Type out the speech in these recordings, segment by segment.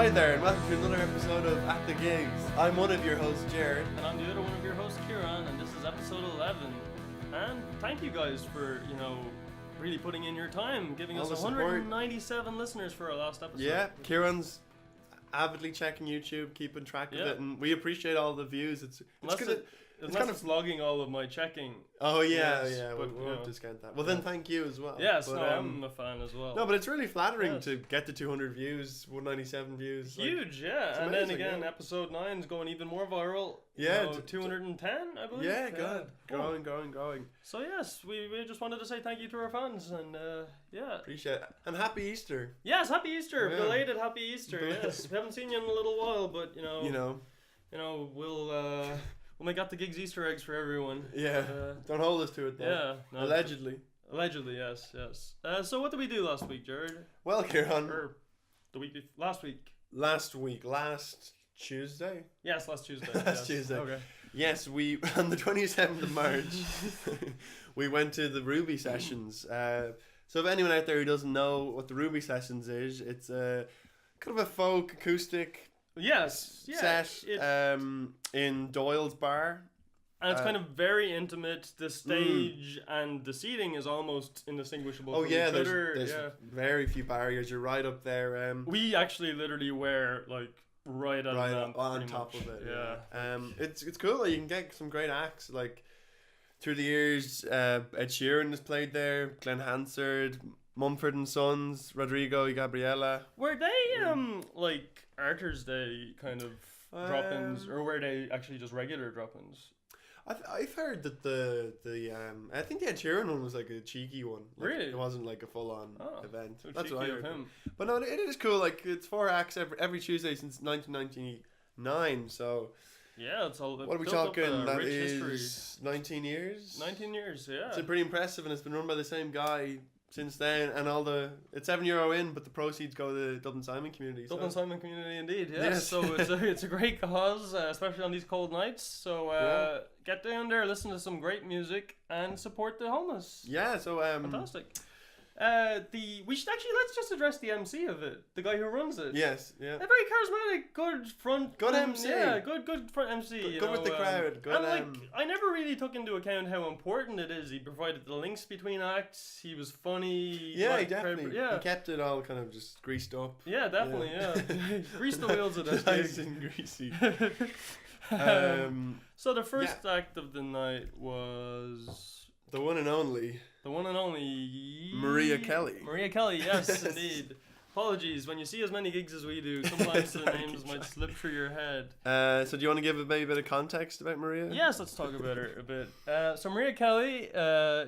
Hi there, and welcome to another episode of At the Gigs. I'm one of your hosts, Jared. And I'm the other one of your hosts, Kieran, and this is episode 11. And thank you guys for, really putting in your time, giving us 197 listeners for our last episode. Yeah, Kieran's avidly checking YouTube, keeping track of it, and we appreciate all the views. It's kind of logging all of my checking. Oh yeah, yes, yeah. But, we won't discount that. Well, then thank you as well. Yes, but, I'm a fan as well. No, but it's really flattering to get to 200 views, 197 views. Huge, yeah. And amazing, then again, episode 9 is going even more viral. Yeah, 210, I believe. Yeah, good. Growing. So yes, we just wanted to say thank you to our fans, and appreciate it. And happy Easter. Yes, happy Easter. Yeah. Belated happy Easter. Yes, we haven't seen you in a little while, but we'll make At the Gigs Easter eggs for everyone. Yeah, don't hold us to it though. Yeah, no, allegedly, yes. So what did we do last week, Jared? Well, Kieran, last week. Last Tuesday. Yes, last Tuesday. Tuesday. Okay. Yes, we on the 27th of March, we went to the Repossessions. So if anyone out there who doesn't know what the Repossessions is, it's a kind of a folk acoustic. Yes. Set in Doyle's bar. And it's kind of very intimate. The stage and the seating is almost indistinguishable from each other. There's very few barriers. You're right up there. We actually literally were like right on top of it. Yeah. It's cool. You can get some great acts like through the years. Ed Sheeran has played there. Glenn Hansard, Mumford and Sons, Rodrigo y Gabriela. Were they like Arthur's Day kind of drop-ins, or were they actually just regular drop-ins? I've heard that the I think the Ed Sheeran one was like a cheeky one. Like, really? It wasn't like a full-on event. So that's what I heard. Him. But no, it is cool. Like it's 4 acts every Tuesday since 1999. So yeah, it's all. What are we talking? That is history. 19 years. 19 years, yeah. It's pretty impressive, and it's been run by the same guy since then. And it's €7 in, but the proceeds go to the Dublin Simon community. Simon community, indeed. Yes. So it's a great cause, especially on these cold nights. So get down there, listen to some great music, and support the homeless. Yeah. So fantastic. Let's just address the MC of it, the guy who runs it. Yes, yeah. A very charismatic, good MC. Yeah, good front MC. Good with the crowd. Good. And I never really took into account how important it is. He provided the links between acts. He was funny. Yeah, he definitely. He kept it all kind of just greased up. Yeah, definitely. Yeah, grease the wheels of this. Nice and greasy. So the first act of the night was the one and only Maria Kelly. Maria Kelly, yes, indeed. Apologies, when you see as many gigs as we do, sometimes the names might slip through your head. So do you want to give maybe a bit of context about Maria? Yes, let's talk about her a bit. So Maria Kelly,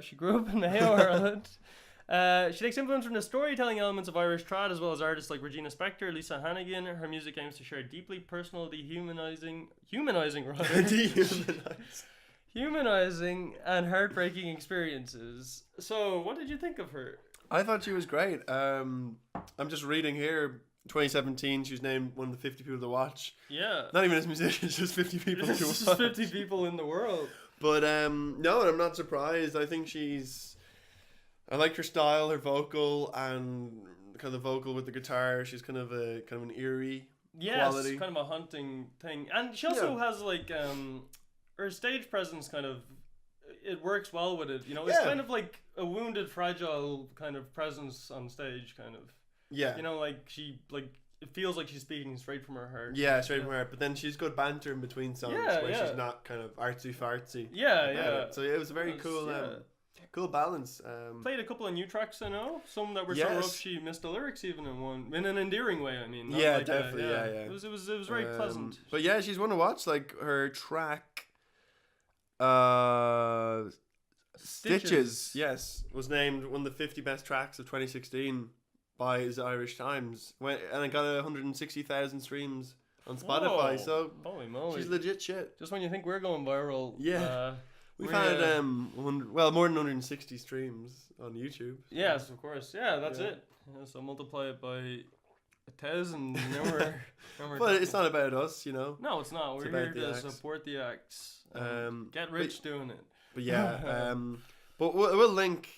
she grew up in Mayo, Ireland. She takes influence from the storytelling elements of Irish trad, as well as artists like Regina Spektor, Lisa Hannigan. Her music aims to share deeply personal, humanizing and heartbreaking experiences. So, what did you think of her? I thought she was great. I'm just reading here. 2017, she was named one of the 50 people to watch. Yeah. Not even as musicians, just 50 people to watch. Just 50 people in the world. But no, I'm not surprised. I think I like her style, her vocal, and kind of the vocal with the guitar. She's kind of an eerie quality. Yes, kind of a haunting thing. And she also has like her stage presence it works well with it. It's kind of like a wounded, fragile kind of presence on stage, kind of. Yeah. It feels like she's speaking straight from her heart. Yeah, straight from her heart. But then she's good banter in between songs where she's not kind of artsy-fartsy. Yeah, it. So it was a very cool balance. Played a couple of new tracks, I know. Some that were so rough she missed the lyrics even in an endearing way, I mean. Yeah, definitely, yeah. It was very pleasant. But yeah, she's one to watch. Like her track Stitches, yes, was named one of the 50 best tracks of 2016 by the Irish Times. And it got 160,000 streams on Spotify. Whoa, so holy moly. She's legit shit. Just when you think we're going viral. Yeah. We've had more than 160 streams on YouTube. So. Yes, of course. Yeah, that's it. Yeah, so multiply it by 1,000 and then we're But it's not about us, No, it's not. We're here to support the acts. Get rich doing it. But yeah, but we'll link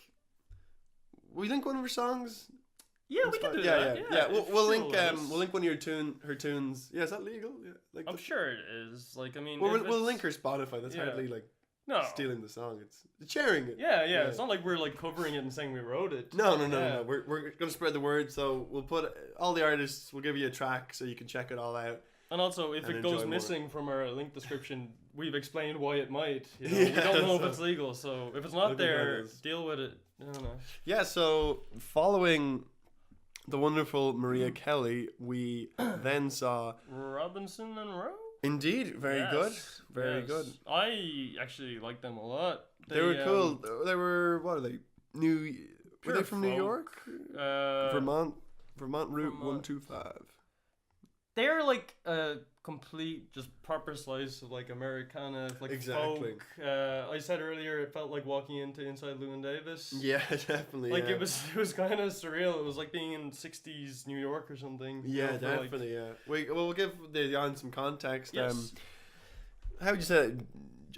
one of her songs Yeah, we can do Yeah, that. yeah. We'll sure link one of her tunes. Yeah, is that legal? Yeah, like I'm sure it is. Like, I mean, we'll link her Spotify. That's hardly like stealing the song. It's sharing it. Yeah. It's not like we're like covering it and saying we wrote it. No. We're gonna spread the word. So we'll put all the artists. We'll give you a track so you can check it all out. And also, if it goes missing from our link description, we've explained why it might. You know, Yeah, we don't know if it's legal. So if it's not there, is. deal with it. I don't know. Yeah. So following the wonderful Maria Kelly, we then saw Robinson and Rowe. Indeed, very good. Good. I actually like them a lot. They were cool. They were, what are they? Were they from New folk. York? Vermont Route 125. They're like a complete, just proper slice of like Americana, like Exactly. folk. I said earlier, it felt like walking into Inside Llewyn Davis. Yeah, definitely. Like it was kind of surreal. It was like being in '60s New York or something. Yeah, you know, definitely. Yeah. We'll give the Jan some context. Yes. How would you say it?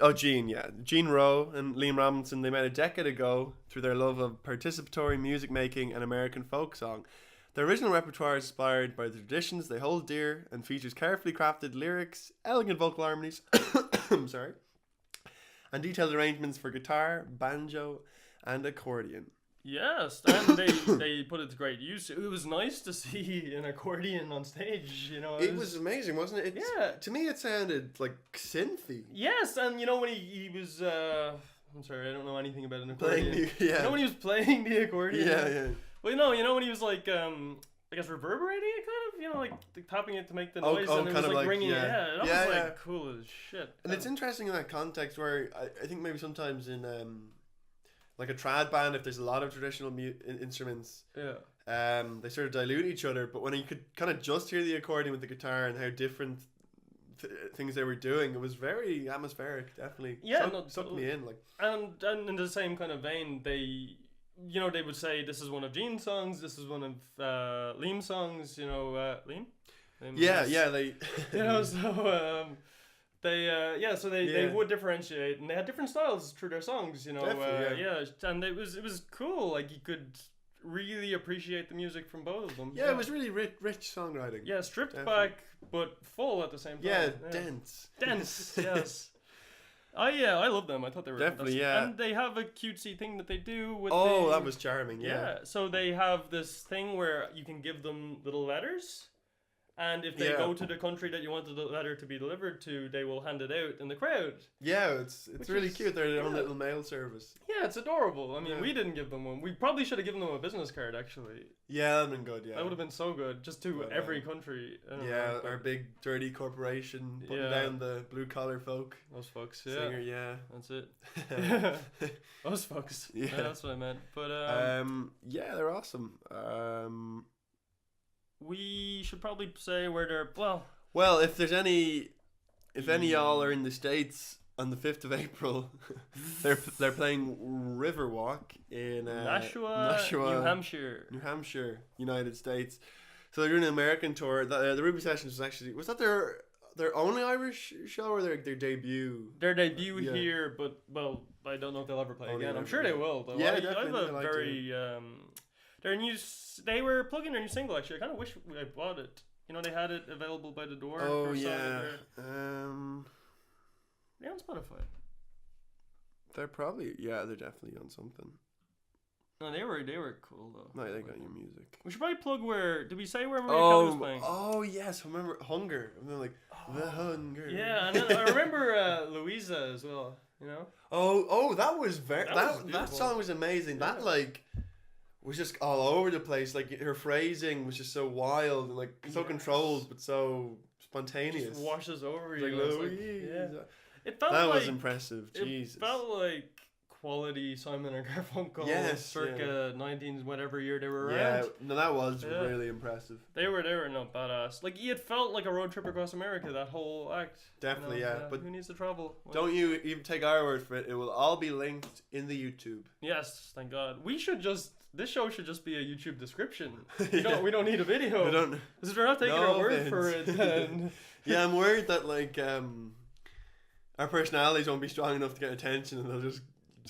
Oh, Gene, yeah. Gene Rowe and Liam Robinson, they met a decade ago through their love of participatory music making and American folk song. Their original repertoire is inspired by the traditions they hold dear and features carefully crafted lyrics, elegant vocal harmonies, sorry, and detailed arrangements for guitar, banjo, and accordion. Yes, and they put it to great use. It was nice to see an accordion on stage, you know. It was amazing, wasn't it? To me it sounded like synthy. Yes, and you know when he was I'm sorry, I don't know anything about an accordion. You know when he was playing the accordion? Yeah. Well, you know when he was like I guess reverberating it kind of, you know, like tapping it to make the noise, and it was like ringing. That was like cool as shit. And it's interesting in that context where I think maybe sometimes in like a trad band, if there's a lot of traditional instruments, they sort of dilute each other. But when you could kind of just hear the accordion with the guitar and how different things they were doing, it was very atmospheric. Definitely, sucked me in. Like, and in the same kind of vein, they would say this is one of Gene's songs, this is one of Liam's songs. You know, Liam. They. You know, so. They would differentiate, and they had different styles through their songs, you know. And it was cool. Like you could really appreciate the music from both of them. Yeah, it was really rich songwriting. Yeah, stripped back but full at the same time. Yeah, dense. Yes. I love them. I thought they were definitely fantastic. And they have a cutesy thing that they do with. That was charming. Yeah. So they have this thing where you can give them little letters. And if they go to the country that you wanted the letter to be delivered to, they will hand it out in the crowd. Yeah, it's really cute. They're their own little mail service. Yeah, it's adorable. I mean, we didn't give them one. We probably should have given them a business card, actually. Yeah, that'd been good, yeah. That would have been so good, just to every country. Our big dirty corporation putting down the blue-collar folk. Those folks, Singer, That's it. Those folks. Yeah, that's what I meant. But, they're awesome. We should probably say where they're Well, if any y'all are in the States on the 5th of April, they're playing Riverwalk in Nashua, New Hampshire, United States. So they're doing an American tour. The Repossessions was that their only Irish show or their debut? Their debut here, but I don't know if they'll ever play again. I'm sure they will though. Yeah, definitely. They were plugging their new single actually. I kind of wish I bought it. You know, they had it available by the door. Oh yeah. They're on Spotify. They're definitely on something. No, they were cool though. No, they got your music. We should probably plug did we say where Maria Kelly was playing? Oh yes, I remember Hunger. And they're like the Hunger. Yeah, and then I remember Louisa as well. You know. Oh, that was that song was amazing. Yeah. That was just all over the place. Like her phrasing was just so wild and like so controlled but so spontaneous. It just washes over you. It felt that was impressive. Jesus. It felt like quality Simon and Garfunkel. Circa 19 whatever year they were around. Yeah, no, that was really impressive. They were not badass. Like it felt like a road trip across America. That whole act. Definitely, But who needs to travel? Don't you even take our word for it? It will all be linked in the YouTube. Yes, thank God. This show should just be a YouTube description. We don't need a video. We don't. Because we're not taking our word for it. Then. Yeah, I'm worried that our personalities won't be strong enough to get attention, and they'll just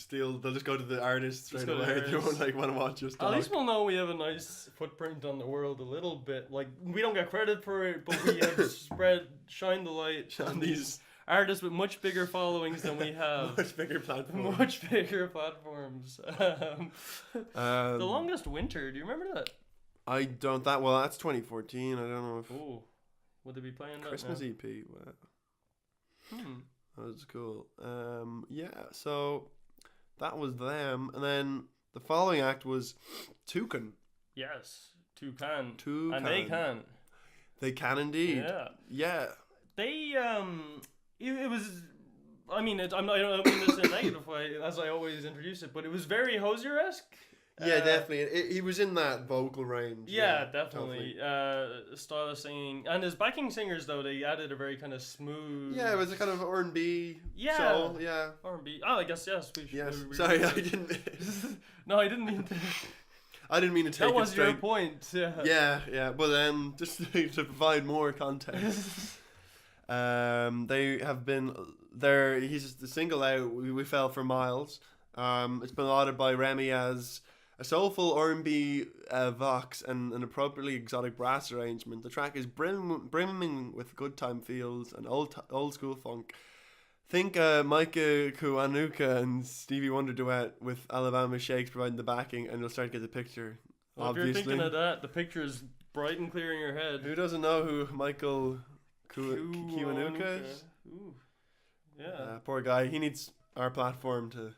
They'll just go to the artist straight go to away. the They won't like want to watch us At talk. least we'll know we have a nice footprint on the world a little bit. Like, we don't get credit for it, but we have shined the light on these artists with much bigger followings than we have. much bigger platforms. Much bigger platforms. The Longest Winter, do you remember that? I don't that well. That's 2014. I don't know if Oh, would they be playing that Christmas now? EP. Wow. That was cool. Yeah. So that was them, and then the following act was Toucan. Yes, Toucan. Toucan. And they can. They can indeed. Yeah. Yeah. They it was. I mean, I don't mean this in a negative way, as I always introduce it, but it was very Hozier-esque. Yeah, definitely. He was in that vocal range. Yeah, definitely. Style of singing, and his backing singers though, they added a very kind of smooth. Yeah, it was a kind of R&B. Yeah. Soul. Yeah. R&B. Oh, I guess yes. Yes. Sorry, I didn't. No, I didn't mean to. I didn't mean to take that it was straight. your point. Yeah. Yeah. But just to provide more context, they have been there. He's the single out. We fell for miles. It's been lauded by Remy as a soulful R&B vox and an appropriately exotic brass arrangement. The track is brimming with good time feels and old school funk. Think Micah Kiwanuka and Stevie Wonder duet with Alabama Shakes providing the backing, and you'll start to get the picture. Well, obviously. if you're thinking of that, the picture is bright and clear in your head. Who doesn't know who Michael Kiwanuka is? Ooh. Yeah. Poor guy. He needs our platform to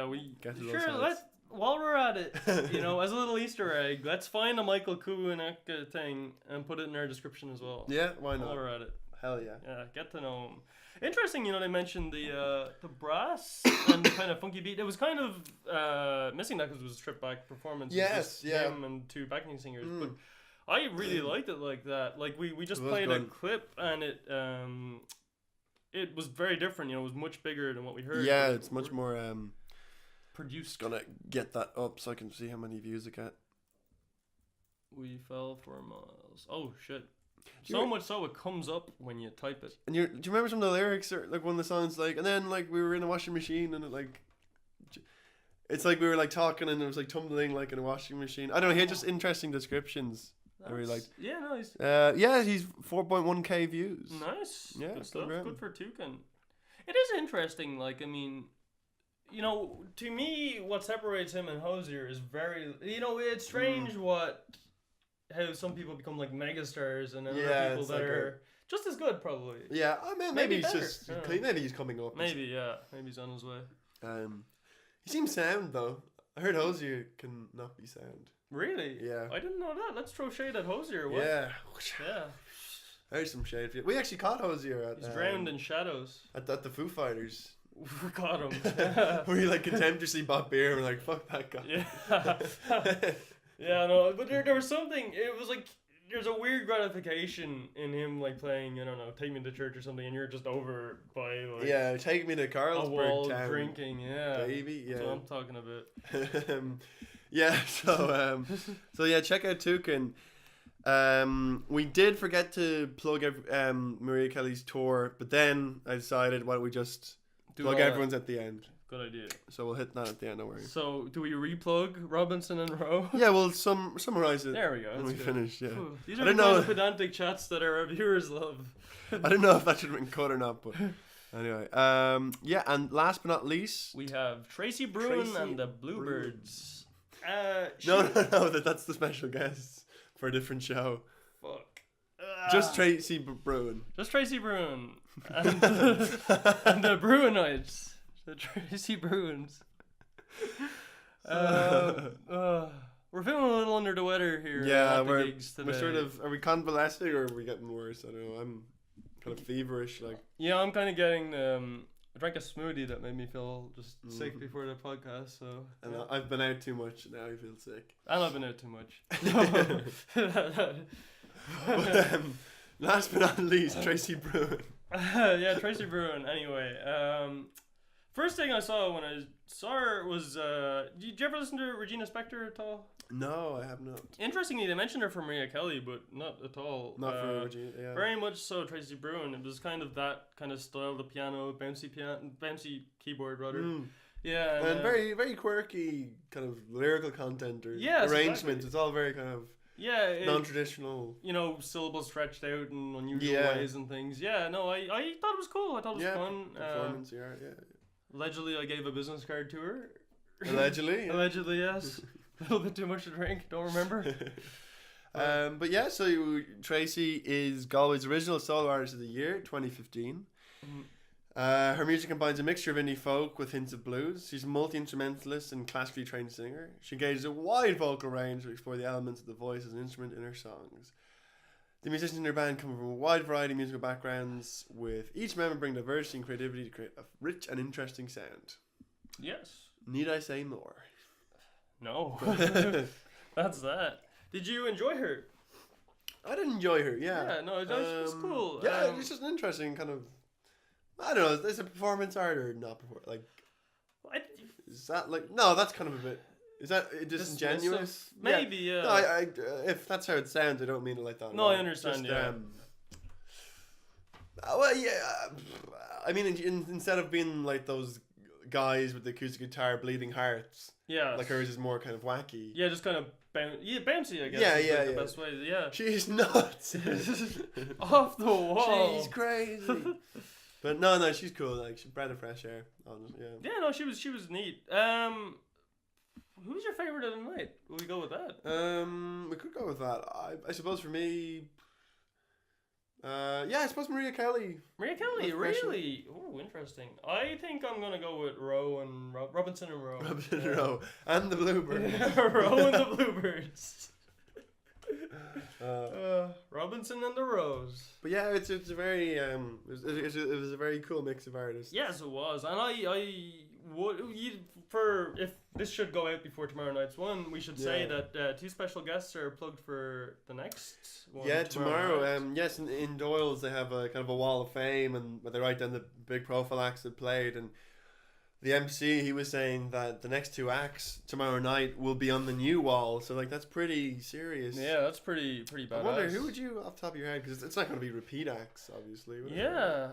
we get to those sure. heights. While we're at it, as a little Easter egg, let's find a Michael Kiwanuka thing and put it in our description as well. Yeah, why not? While we're at it. Hell yeah. Yeah, get to know him. Interesting, they mentioned the brass and the kind of funky beat. It was kind of missing that because it was a stripped back performance. Yes, yeah. Him and two backing singers, but I really liked it like that. Like we just It was played a good. clip and it was very different. It was much bigger than what we heard. Yeah, it's much more produced. gonna get that up so I can see how many views it got. We fell for miles. Oh shit. You So were- much so it comes up when you type it. And do you remember some of the lyrics, or like one of the songs, like, and then like we were in a washing machine and it's like we were like talking and it was like tumbling like in a washing machine. I don't know. He had just interesting descriptions. I really liked. Yeah, nice. Yeah, he's 4.1k views. Nice. Yeah, Good stuff. congrats. Good for Toucan. It is interesting. Like, I mean, to me, what separates him and Hozier is very. It's strange how some people become like megastars and then other people that are just as good, probably. Yeah, I mean, maybe he's better. just Yeah. maybe he's coming up. Maybe he's on his way. He seems sound though. I heard Hozier can not be sound. Really? Yeah. I didn't know that. Let's throw shade at Hozier. What? Yeah. Yeah. There's some shade for you. We actually caught Hozier at He's drowned in shadows. at the Foo Fighters. We caught him. Where he like contemptuously bought beer and we're like, fuck that guy. Yeah. Yeah, no, but there was something. It was like there's a weird gratification in him like playing. I don't know, Take Me to Church or something, and you're just over by like Yeah, take me to a Carlsberg wall town, drinking. Yeah, baby. Yeah. that's what I'm talking about. Yeah. So yeah, check out Toucan. We did forget to plug Maria Kelly's tour, but then I decided why don't we just plug everyone's at the end. Good idea. So we'll hit that at the end. Don't worry. So do we replug Robinson and Rowe? Yeah, we'll summarize it. There we go. When That's we good. finish. Yeah. Whew. These I are the don't kind know. of pedantic chats that our viewers love. I don't know if that should have been cut or not, but anyway. Yeah, and last but not least, We have Tracy Bruin Tracy and the Bluebirds. no, that's the special guest for a different show. Fuck. Just Tracy Bruin. Just Tracy Bruin and the Bruinites, the Tracy Bruins. We're feeling a little under the weather here. Yeah, at the we're gigs today. sort of. Are we convalescing or are we getting worse? I don't know. I'm kind of feverish. Like. Yeah, I'm kind of getting. I drank a smoothie that made me feel just sick before the podcast. So. And Yeah. I've been out too much. Now I feel sick. And I've been out too much. But, last but not least, Tracy Bruin. Yeah, Tracy Bruin. Anyway, first thing I saw when I saw her was, did you ever listen to Regina Spektor at all? No, I have not. Interestingly, they mentioned her for Maria Kelly, but not at all. Not for Regina. Yeah. Very much so, Tracy Bruin. It was kind of that kind of style, the piano, bouncy keyboard rather. Yeah, and very very quirky kind of lyrical content or Yes, arrangements. exactly. It's all very kind of non-traditional. You know, syllables stretched out in unusual ways and things. Yeah, no, I thought it was cool. I thought it was fun. Performance, Allegedly, I gave a business card to her. Allegedly? Allegedly, yes. A little bit too much to drink, don't remember. But yeah, so Tracy is Galway's original solo artist of the year, 2015. Her music combines a mixture of indie folk with hints of blues. She's a multi-instrumentalist and classically trained singer. She engages a wide vocal range to explore the elements of the voice as an instrument in her songs. The musicians in her band come from a wide variety of musical backgrounds, with each member bringing diversity and creativity to create a rich and interesting sound. Yes. Need I say more? No. That's that. Did you enjoy her? I did enjoy her, yeah. Yeah, no, it was cool. Yeah, it's just an interesting kind of... I don't know, is it performance art or not performance? Like, is that like... No, that's kind of a bit... Is that disingenuous? Maybe, yeah. No, I if that's how it sounds, I don't mean it like that. No, I understand, just, well, yeah. I mean, instead of being like those guys with the acoustic guitar bleeding hearts, like hers is more kind of wacky. Yeah, just kind of bouncy, I guess. Yeah, the best way. Yeah. She's nuts. Off the wall. She's crazy. But no, she's cool. Like, she's breath of fresh air. Yeah, no, she was neat. Who's your favorite of the night? Will we go with that? We could go with that. I suppose for me, I suppose Maria Kelly. Maria Kelly, really? Oh, interesting. I think I'm gonna go with Robinson and Rowe. Robinson and Rowe and the Bluebirds. Rowe and the Bluebirds. Robinson and the Rose. But yeah, it's a very it was a very cool mix of artists. Yes, it was, and I would if this should go out before tomorrow night's one, we should say that two special guests are plugged for the next one. Yeah, tomorrow. Yes, in Doyle's they have a kind of a wall of fame, and where they write down the big profile acts that played, and the MC, he was saying that the next two acts tomorrow night will be on the new wall. So like that's pretty serious. Yeah, that's pretty badass. I wonder who would you off the top of your head, because it's not going to be repeat acts, obviously. Yeah.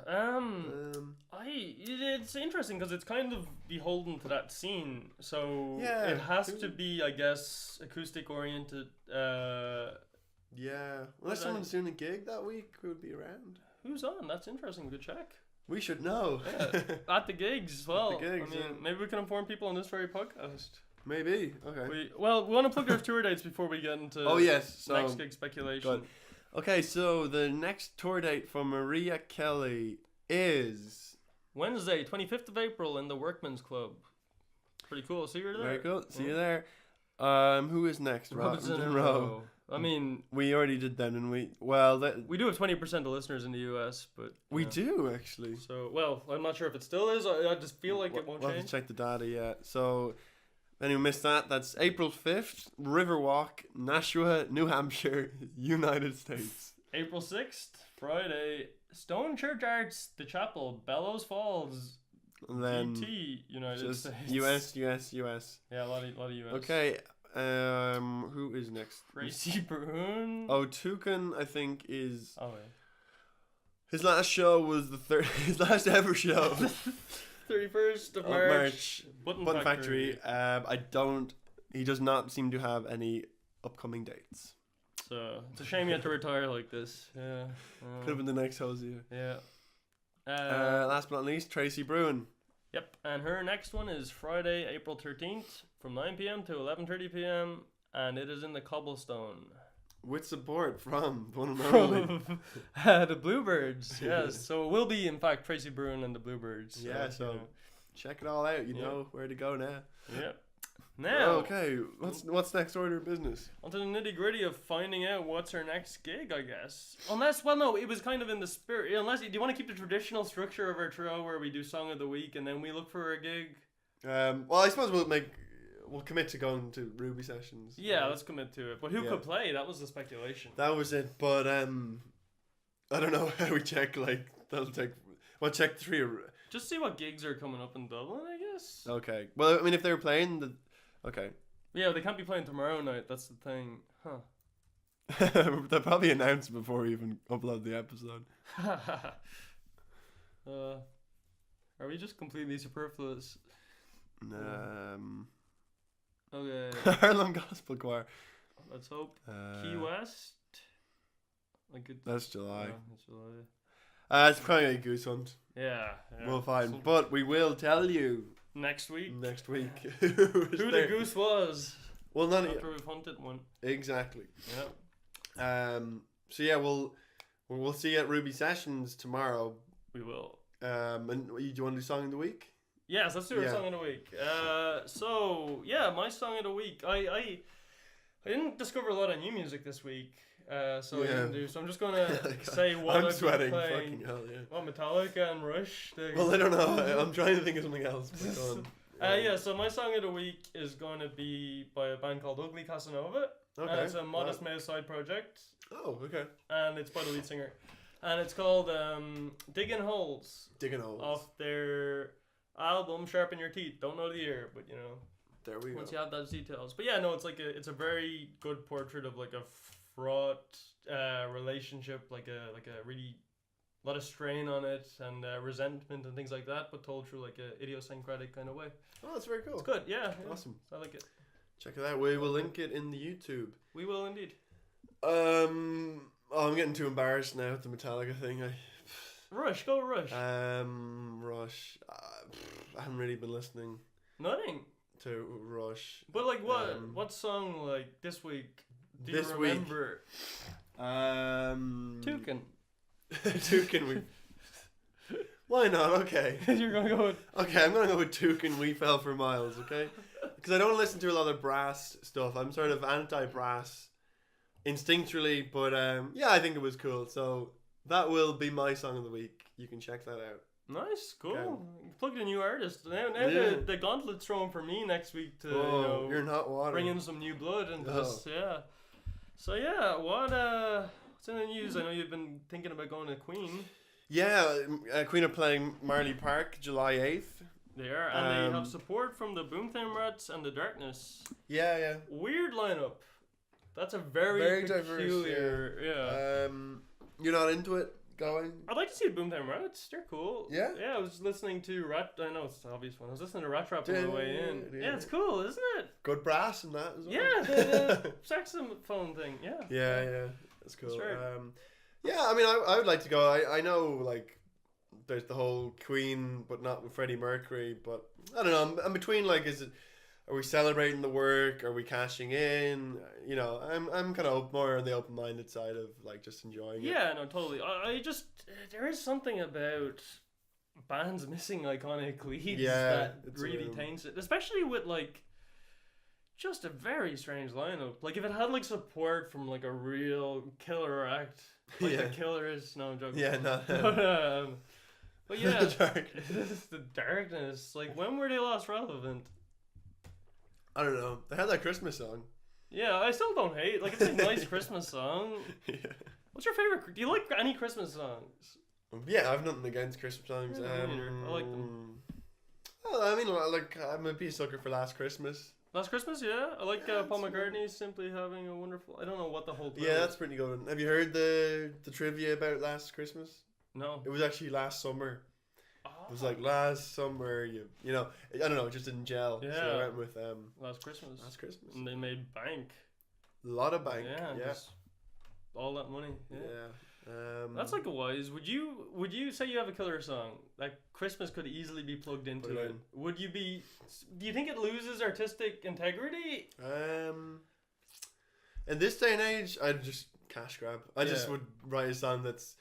It's interesting because it's kind of beholden to that scene. So it has to be, I guess, acoustic oriented. Yeah, unless someone's doing a gig that week, who would be around? Who's on? That's interesting. Good check. We should know. Yeah. At the gigs as well. At the gigs, maybe we can inform people on this very podcast. Maybe. Okay. We want to plug our tour dates before we get into next gig speculation. Good. Okay, so the next tour date for Maria Kelly is Wednesday, 25th of April in the Workman's Club. Pretty cool. See you there. Very cool. See you there. Who is next? Robinson and Rowe. I mean, we already did that, and we do have 20% of listeners in the US, but we do actually. So, I'm not sure if it still is. I just feel like it won't change. We'll have to check the data. Yeah. So, anyone missed that? That's April 5th, Riverwalk, Nashua, New Hampshire, United States. April 6th, Friday, Stone Church Arts, The Chapel, Bellows Falls. And then GT, United States. US. Yeah, a lot of US. Okay. Who is next? Tracy Brown. Oh, Toucan, I think is. Oh, yeah. His last show was his last ever show. 31st of March. Button Factory. He does not seem to have any upcoming dates. So it's a shame you had to retire like this. Yeah. Could have been the next Hosier. Yeah. Last but not least, Tracy Bruin. Yep, and her next one is Friday, April 13th from 9 p.m. to 11:30 p.m. and it is in the Cobblestone. With support from one and only. The Bluebirds, yes. So it will be, in fact, Tracy Bruin and the Bluebirds. Yeah, so check it all out. You know where to go now. Yep. Now, okay, what's next order of business? Onto the nitty gritty of finding out what's her next gig, I guess. Unless, no, it was kind of in the spirit. Unless, do you want to keep the traditional structure of our trio where we do Song of the Week and then we look for a gig? Well, I suppose we'll commit to going to Ruby Sessions. Yeah, let's commit to it. But who could play? That was the speculation. That was it. But I don't know how we check. Like that'll take. Well, check 3. Just see what gigs are coming up in Dublin, I guess. Okay. Well, I mean, if they were playing okay. Yeah, they can't be playing tomorrow night. That's the thing, They'll probably announce before we even upload the episode. Are we just completely superfluous? Okay. Harlem Gospel Choir. Let's hope. Key West. That's July. Yeah, that's July. It's probably a goose hunt. Yeah. We'll find, but we will tell you next week. Who the goose was. Well, not after we've hunted one. Exactly. Yeah. So yeah, we'll see you at Ruby Sessions tomorrow. We will. And do you want to do song of the week? Yes, let's do our song of the week. So yeah, my song of the week. I didn't discover a lot of new music this week. I didn't do. So I'm just gonna say what I'm I've sweating. been playing. Fucking hell, yeah. Well, Metallica and Rush. Well, I don't know. I'm trying to think of something else. But so my song of the week is going to be by a band called Ugly Casanova. Okay. It's a Modest Mouse side project. Oh, okay. And it's by the lead singer. And it's called Digging Holes. Digging Holes. Off their album Sharpen Your Teeth. Don't know the year, but you know. There we go. Once you have those details. But yeah, no, it's a very good portrait of like a fraught relationship, like a really lot of strain on it and resentment and things like that, but told through like a idiosyncratic kind of way. Oh, that's very cool. It's good, yeah. Awesome. I like it. Check it out. We will link it in the YouTube. We will indeed. I'm getting too embarrassed now with the Metallica thing. Rush, go Rush. Rush. I haven't really been listening Nothing to Rush. But like what song like this week do you remember? Toucan. Toucan. Why not? Okay. You're gonna go with. Okay, I'm gonna go with Toucan. We Fell for Miles. Okay, because I don't listen to a lot of brass stuff. I'm sort of anti-brass, instinctually. But yeah, I think it was cool. So that will be my song of the week. You can check that out. Nice, cool. Okay. Plugged a new artist. Now the gauntlet's thrown for me next week to you're in hot water. Bring in some new blood into this. Yeah. So yeah, what's in the news? I know you've been thinking about going to Queen. Yeah, Queen are playing Marley Park July 8th. They are, and they have support from the Boomtown Rats and the Darkness. Yeah. Weird lineup. That's a very peculiar. Diverse, yeah. You're not into it going? I'd like to see the Boomtown Rats. They're cool. Yeah. Yeah, I was listening to Rat. I know it's the obvious one. I was listening to Rat Trap on the way in. Yeah, it's cool, isn't it? Good brass and that as well. Yeah, the saxophone thing. Yeah. Yeah. That's cool. That's right. Yeah, I mean, I would like to go. I know, like, there's the whole Queen, but not with Freddie Mercury. But I don't know. I'm between, like, are we celebrating the work? Are we cashing in? You know, I'm kind of more on the open-minded side of, like, just enjoying it. Yeah, no, totally. I just, there is something about bands missing iconic leads that really taints it. Especially with, like, just a very strange lineup. Like, if it had, like, support from, like, a real killer act. Like the Killers. No, I'm joking. Yeah, no. But yeah, the darkness. Like, when were they last relevant? I don't know. They had that Christmas song. Yeah, I still don't hate. Like, it's a nice Christmas song. Yeah. What's your favorite? Do you like any Christmas songs? Yeah, I've nothing against Christmas songs. I like them. Well, I mean, like, I'm a big sucker for Last Christmas. Last Christmas, yeah. I like Paul McCartney simply having a wonderful. I don't know what the whole. Yeah, that's pretty good. Have you heard the trivia about Last Christmas? No. It was actually last summer. Oh. It was like last summer. You know, I don't know, it just didn't gel. Yeah. So I went with Last Christmas. Last Christmas. And they made bank. A lot of bank. Yeah. Just all that money. Yeah. That's like a wise. Would you say you have a killer song that Christmas could easily be plugged into it? Would you be? Do you think it loses artistic integrity? In this day and age, I'd just cash grab. I just would write a song that's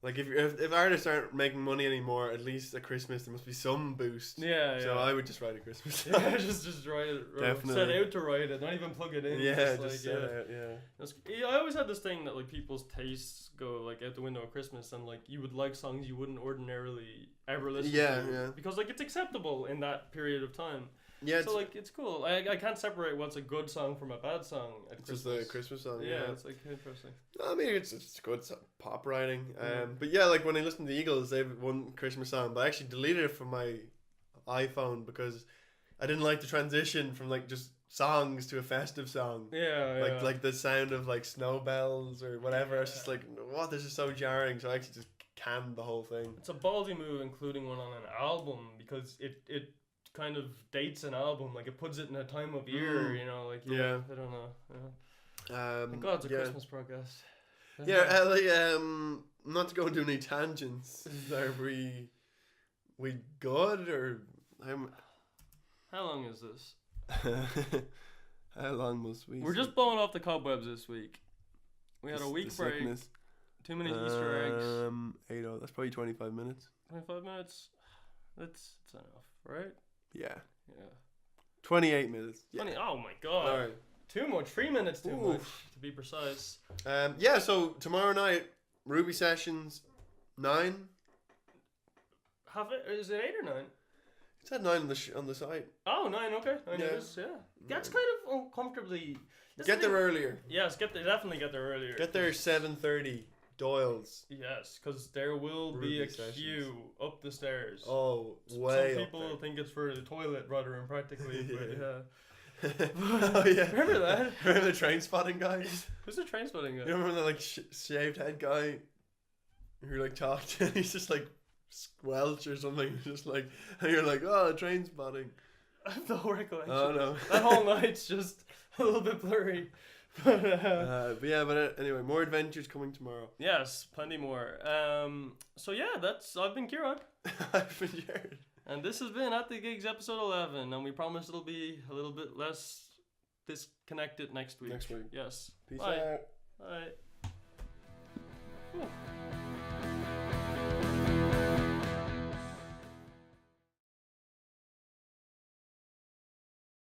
like, if artists aren't making money anymore, at least at Christmas there must be some boost. Yeah. So I would just write a Christmas song. Yeah, just write it. Definitely. Set out to write it, not even plug it in. Yeah, just set out. Yeah. I always had this thing that like people's tastes go like out the window at Christmas, and like you would like songs you wouldn't ordinarily ever listen to. Yeah. Because like it's acceptable in that period of time. Yeah. So like it's cool. I can't separate what's a good song from a bad song at Christmas. Christmas. Just a Christmas song. Yeah, it's like interesting. I mean, it's good pop writing. But yeah, like when I listen to the Eagles, they have one Christmas song, but I actually deleted it from my iPhone because I didn't like the transition from like just songs to a festive song. Yeah. Like the sound of like snow bells or whatever. It's just like, what? This is so jarring. So I actually just canned the whole thing. It's a ballsy move, including one on an album, because it kind of dates an album, like it puts it in a time of year, you know, like I don't know. Thank God it's a Christmas podcast. Yeah, Ellie, not to go into any tangents. Are we good or how long is this? How long must we? We're just blowing off the cobwebs this week. We had a week break. Sickness. Too many Easter eggs. 8 that's probably 25 minutes. 25 minutes. That's enough, right? Yeah. 28 minutes. Yeah. Oh my God. All right. Too much. 3 minutes too much, to be precise. So tomorrow night, Repossessions, 9. Is it 8 or 9? It's at 9 on the site. Oh, 9, okay. 9 it is, yeah. That's kind of uncomfortably... Get there earlier. Yes, definitely get there earlier. Get there 7:30, Doyle's. Yes, because there will be a queue up the stairs. Oh, way Some people think it's for the toilet rather than practically, but yeah. Oh yeah, remember that? Remember the train spotting guy? Who's the train spotting guy? You remember the like shaved head guy who like talked and he's just like squelch or something, just like, and you're like, oh, train spotting. I have no recollection. Oh no, that whole night's just a little bit blurry. But anyway, more adventures coming tomorrow. Yes, plenty more. So yeah, I've been Kieran. I've been Jared. And this has been At The Gigs episode 11, and we promise it'll be a little bit less disconnected next week. Next week. Yes. Peace Bye. out. Bye. Ooh.